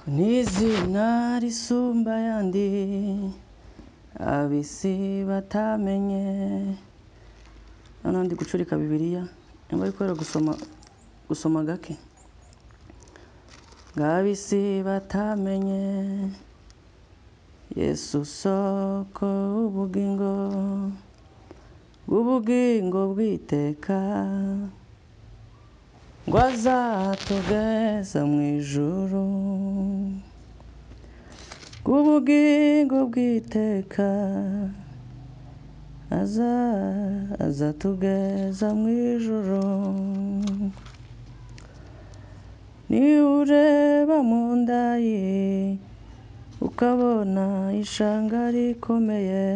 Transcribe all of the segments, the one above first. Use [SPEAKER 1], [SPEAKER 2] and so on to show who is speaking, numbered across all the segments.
[SPEAKER 1] n'izina risumba yandi abisi batamenye. Hano ndi gucurika Bibiliya nimba ikorera gusoma gake. Ngabisi batamenye Yesu soko ubugingo bw'iteka, ngo azatugeza mu ijuru. Ubugingo bw'iteka azatugeza mu ijuru. Ni ureba mu nda ye ukabona ishanga rikomeye,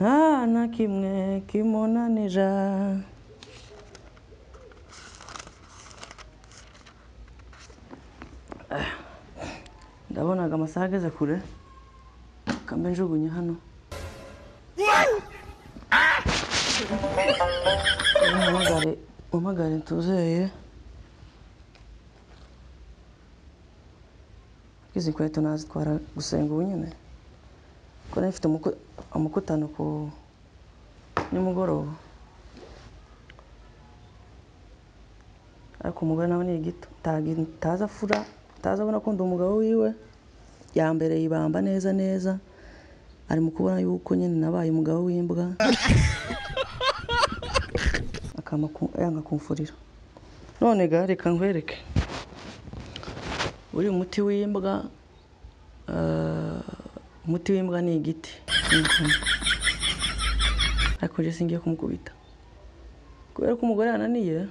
[SPEAKER 1] nta na kimwe kimunanira. Ndabonaga amasaha ageze kure, kambe njugunye hano. Umagare ntuzeye. Izi nkweto nazitwara gusenga ubu nyine, ko nifite umukutano ku nimugoroba. Ariko umugore nawe ni igito, tazabona ko ndi umugabo wiwe. Yambereye ibamba neza, ari mu kubona yuko nyine nabaye umugabo w'imbwa. Yanga kumfurira. None ga reka nkwereke. Uri umuti w'imbwa, umuti w'imbwa ni igiti. Ariko je singiye kumukubita, kubera ko umugore yananiye.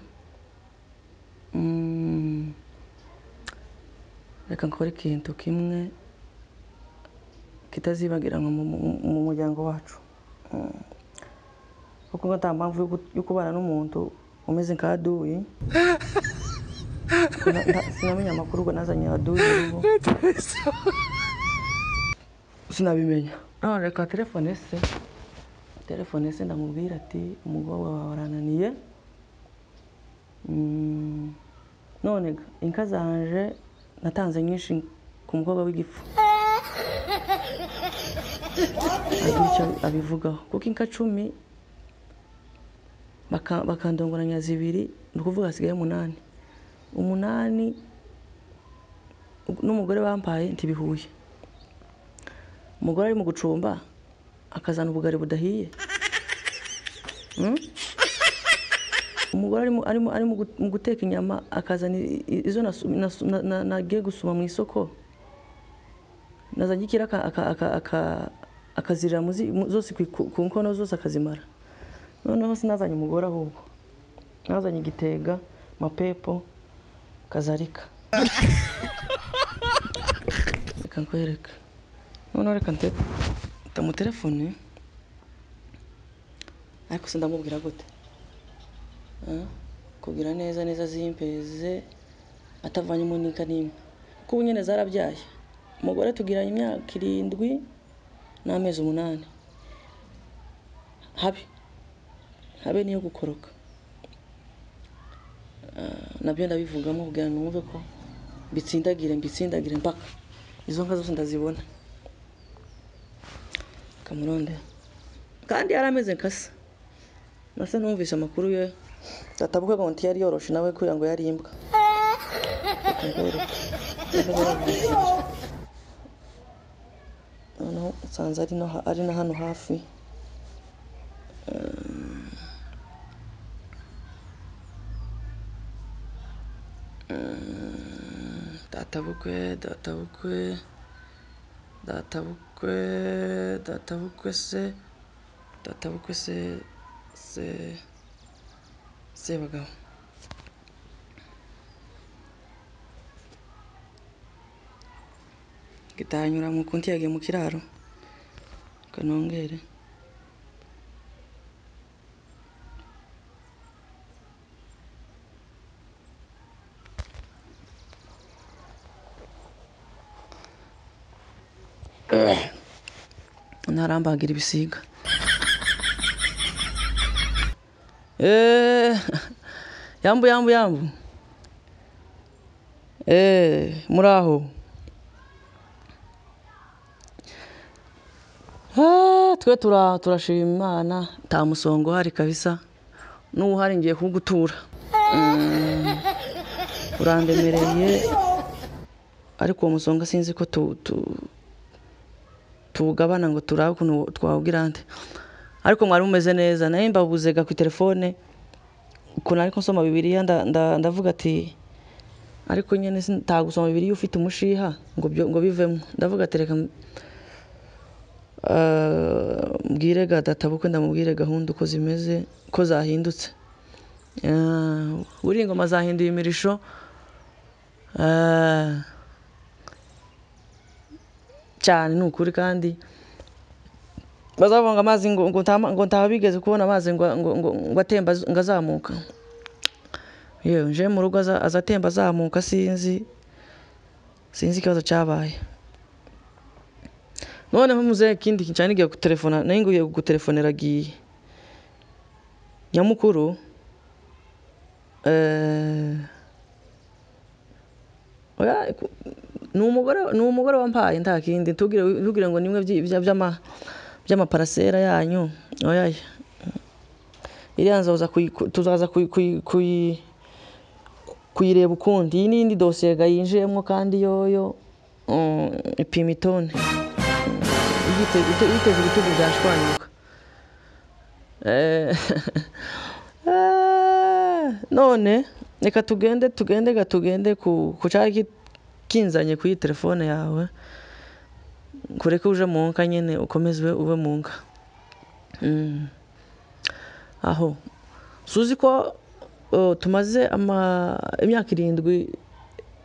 [SPEAKER 1] Reka nkore ikintu kimwe kitazibagiranwa mu muryango wacu, kuko nta mpamvu yo kubana n'umuntu umeze nka Aduyi. Sinamenya amakuru ngo nazanye Aduyi ubu, sinabimenya. Reka telefone se ndamubwira ati umugabo wawe arananiye. None inka zanje natanze nyinshi ku mukobwa w'igifu. Abivugaho kuko inka 10 bakandongoranya 2, nukuvuga hasigaye 8. 8 n'umugore bampaye ntibihuye. Umugore ari mu gucumba akazana ubugari budahiye. Umugore ari mu guteka inyama akazana izo nagiye gusuma mu isoko, nazagikira akazirira zose ku nkono zose akazimara. Noneho sinazanye umugore, ahubwo nazanye igitega, mapepo, kazarika. Reka nkwereka. Noneho reka tamutelefone, ariko sindamubwira gute. Kugira neza zimpeze atavanyemo n'inka n'imwe, kuko nyine zarabyaye. Umugore tugiranye imyaka 7 n'amezi 8. Habe niyo gukoroka. Nabyo ndabivugamo kugira ngo numve ko mbitsindagire mpaka izo nka zose ndazibona. Kamuronde kandi yarameze nkasa. Nase numvise amakuru ye databuka ngo ntiyari yoroshe nawe kugira ngo yari imbwa. Noneho nsanze ari na hano hafi. Databukwe se bagabo. Gitanyura mu kunti yagiye mu kiraro kanongere. Narambagira ibisiga. Yambu. muraho. Twe turashima Imana, nta musongo hari kabisa. N'uhari ngiye kugutura. Urandemereye ariko uwo musonga sinzi ko tugabana ngo turabe ukuntu twawugira nte. Ariko mwari mumeze neza, naye mbabuzega ku telefone ukuntu ariko nsoma Bibiliya ndavuga ati ariko nyene ntagusoma Bibiliya ufite umushiha ngo bivemo. Ndavuga ati reka mbwire data bukwe ndamubwire gahunda uko zimeze ko zahindutse. Uri ingoma zahinduye imirisho cyane nukuri kandi bazavanga amazi ngo ntabigeze kubona amazi ngo atemba ngazamuka. Yewe nje mu rugo azatemba azamuka sinzi ikibazo cyabaye. Noneho muze kindi cyane ngiye gutelefona nayo nguye gutelefonera giye nyamukuru ni umugore wampaye nta kindi tugire ngo nimwe by'amaparasera yanyu. Oya iriya tuzaza kuyireba ukundi. Iyi n'indi dosiye yinjiyemo kandi yoyo ipima itone iteze ibitugu byashwanyuka. None reka tugende ku cyari kinzanye ku iyi telefone yawe, kureka uje mu nka nyine ukomeze ube mu nka. Aho suzi ko tumaze imyaka 7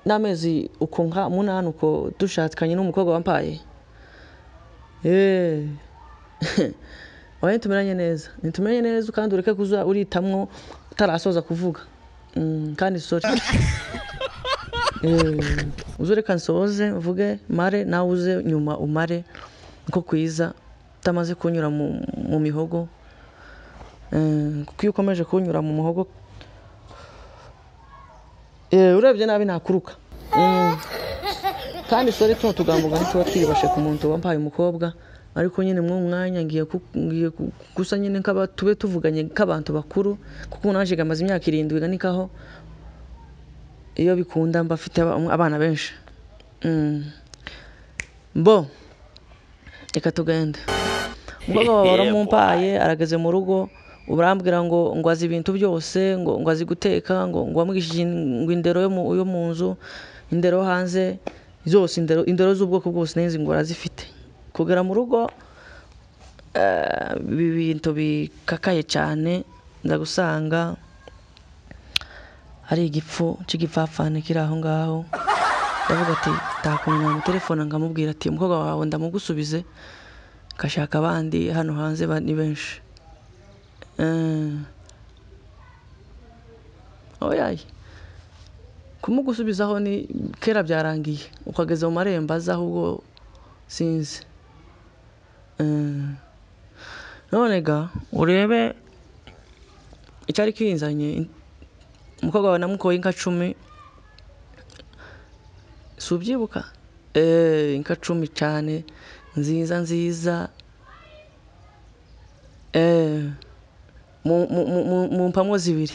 [SPEAKER 1] n'amezi uko nka 8 uko dushatkanye n'umukobwa wampaye. Oya ntumeranye neza kandi ureke kuza uritamwo utarasoza kuvuga. Kandi sorry. Uzureka nsoze mvuge mare nawe uze nyuma umare nko kwiza utamaze kunyura mu mihogo. Kuko iyo ukomeje kunyura mu muhogo urebye nabi nakuruka. Kandi sorry tugambuga ntituba twibashe ku muntu wampaye umukobwa, ariko nyine mu mwanya ngiye gusa nyine tube tuvuganye nk'abantu bakuru, kuko naje gamaze imyaka 7 ganikaho iyo bikunda mba afite abana benshi. Bo reka tugende. Umukobwa wawe waramumpaye arageze mu rugo uburambwira ngo azi ibintu byose ngo azi guteka ngo wamwigishije ngo indero yo mu nzu, indero hanze zose, indero z'ubwoko bwose nezi ngo arazifite. Kugera mu rugo ibintu bikakaye cyane ndagusanga ari igipfu cy'igipfapfane kiri aho ngaho. Ndavuga ati takunya mu telefone ngamubwira ati umukobwa wawe ndamugusubize kashaka abandi hano hanze ni benshi. Oya kumugusubizaho ni kera byarangiye ukageza mu marembo aza ahubwo sinzi. None ga urebe icyari kinzanye umukobwa wawe namukoye inka 10 subyibuka. Inka 10 cyane nziza mu mpamwo 2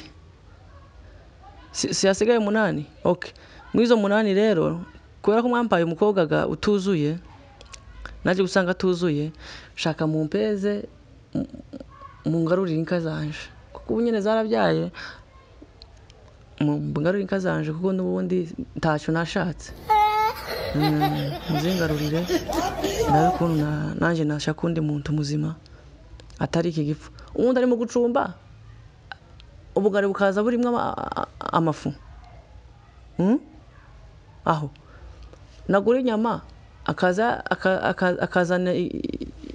[SPEAKER 1] si hasigaye 8. Okay, mwizo 8 rero kubera ko mwampaye umukobwa ga utuzuye naje gusanga tuzuye, shaka mu mpeze mu ngarurira inka zanje kuko ubu nyine zarabyaye. Mu ngarurira inka zanje kuko n'ubundi ntacyo nashatse. Muzingarurire nawe kuntu nanje nashaka undi muntu muzima atari iki gipfu. Ubundi ari mu gucumba ubugari bukaza burimo amafu. Aho nagura inyama akazana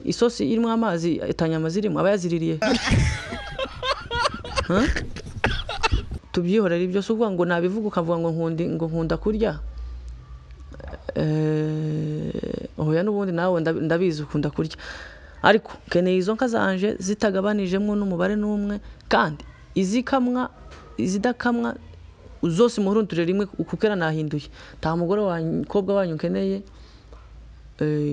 [SPEAKER 1] isosi irimo amazi itanyama zirimo abayaziririye. Tubyihorera ibyo so kuvuga ngo nabivuga ukavuga ngo nkunda kurya. Oya n'ubundi nawe ndabizi ukunda kurya, ariko keneye izo nka zanje zitagabanijemo n'umubare n'umwe, kandi izikamwa izidakamwa zose muhurunture rimwe ukukera nahinduye nta mugore wanyu kobwa wanyu nkeneye.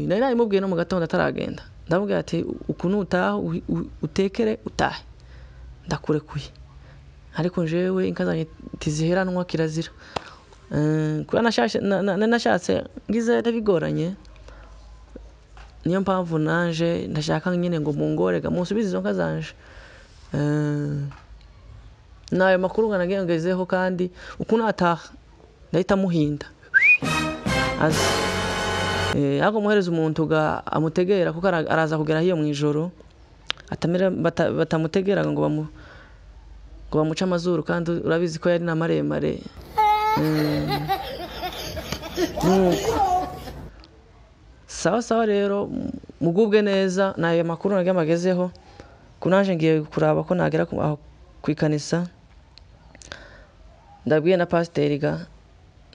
[SPEAKER 1] Nari narimubwiye no mu gatondo ataragenda ndamubwira ati ukuntu utaha utekere utahe ndakurekuye ariko jewe inka zanjye tiziheranwa kirazira. Kuba nashatse ngize bigoranye niyo mpamvu nanje ndashaka nyine ngo mungorega musubize izo nka zanje. Nayo makuru nganagengezeho kandi ukuntu ataha ndahita muhinda azi ako muhereza umuntu amutegera kuko araza kugera hiyo mwijoro atamira batamutegera ngo bamuca amazuru kandi urabizi ko yari na maremare. Sawa rero mugubwe neza nayo makuru nagamagezeho kunanje ngiye kuraba ko nagera kwikanisa ndabwiye na pasiteri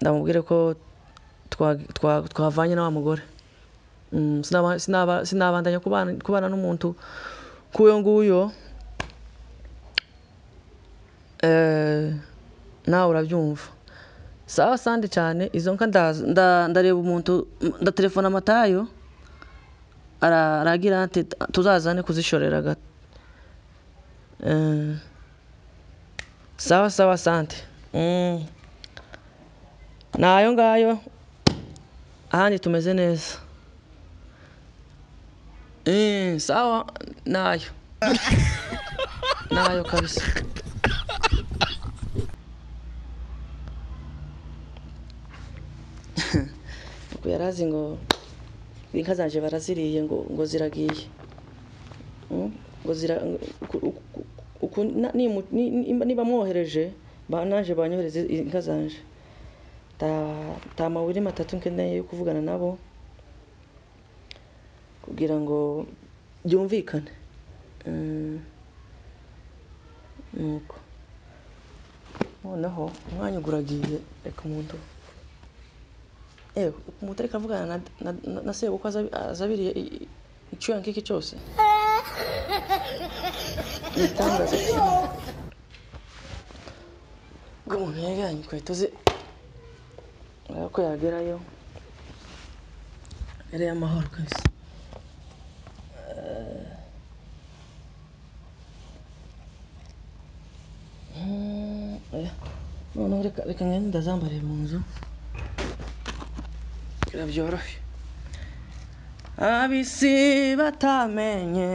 [SPEAKER 1] ndamubwire ko twavanye na wa mugore. Sinabandanya kubana n'umuntu kuyo nguyo. Nawe urabyumva. Sawa sande cyane izo nka ndareba umuntu ndatelefona Matayo aragira ati tuzazane kuzishorera sawa sante. Nayo ngayo ahandi tumeze neza. Sawa nayo kabisa. Yarazi ngo inka zanje baraziriye ngo ziragiye ngo niba mwohereje naje banyohereze inka zanje ta mawiri matatu nkeneye yo kuvugana nabo kugira ngo byumvikane. Nuko noneho umwanya uguragiye reka umuntu umutareka avugana na sebo ko azabiriye icyuya nk'iki cyose nitangaza ngo umuntu yaganye inkweto ze ko yagerayo yari amahoro kabisa. Noneho reka ngende ndazambariye mu nzu byoroshye abisi batamenye.